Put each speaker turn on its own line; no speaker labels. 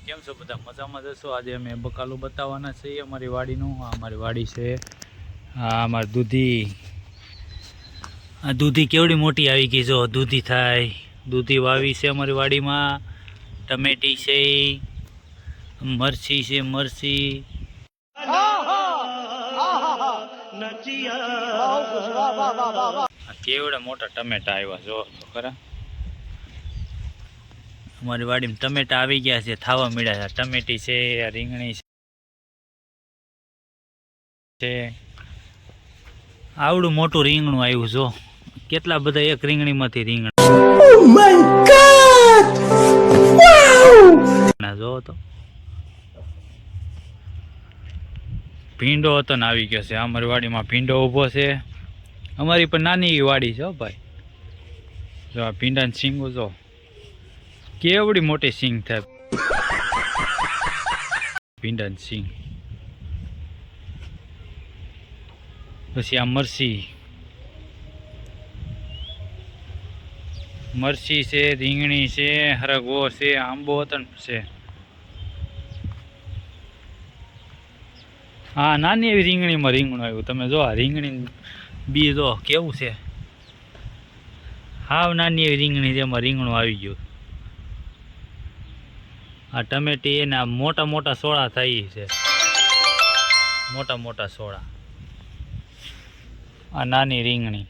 કેમ છો બધા? મજામાં જશો? આજે અમે બકાલું બતાવવાના છીએ અમારી વાડીનું. આ અમારી વાડી છે. આ અમારી દૂધી. આ દૂધી કેવડી મોટી આવી ગઈ. જો દૂધી થાય. દૂધી વાવી છે અમારી વાડીમાં. ટમેટી છે, મરચી છે, મરચી. કેવડા મોટા ટમેટા આવ્યા જો તો ખરા. અમારી વાડીમાં ટમેટા આવી ગયા છે, થાવા મળ્યા છે. ટમેટી છે, રીંગણી છે. આવડું મોટું રીંગણું આવ્યું જો. કેટલા બધા એક રીંગણીમાંથી રીંગણ. જો તો ભીંડો હતો ને આવી ગયો છે. અમારી વાડીમાં ભીંડો ઊભો છે. અમારી પણ નાની એવી વાડી છે ભાઈ. જો આ ભીંડાની સિંગો જો કેવડી મોટી સિંગ થાય. ભીંડાની સિંગ. પછી આ મરચી. મરચી છે, રીંગણી છે, હરગવો છે, આંબો વતન છે. હા, નાની એવી રીંગણીમાં રીંગણું આવ્યું. તમે જો આ રીંગણી બી જો કેવું છે. હાવ નાની એવી રીંગણી જેમાં રીંગણું આવી ગયું. આ ટમેટી એના મોટા મોટા સોળા થઈ છે. મોટા મોટા સોળા. આ નાની રીંગણી.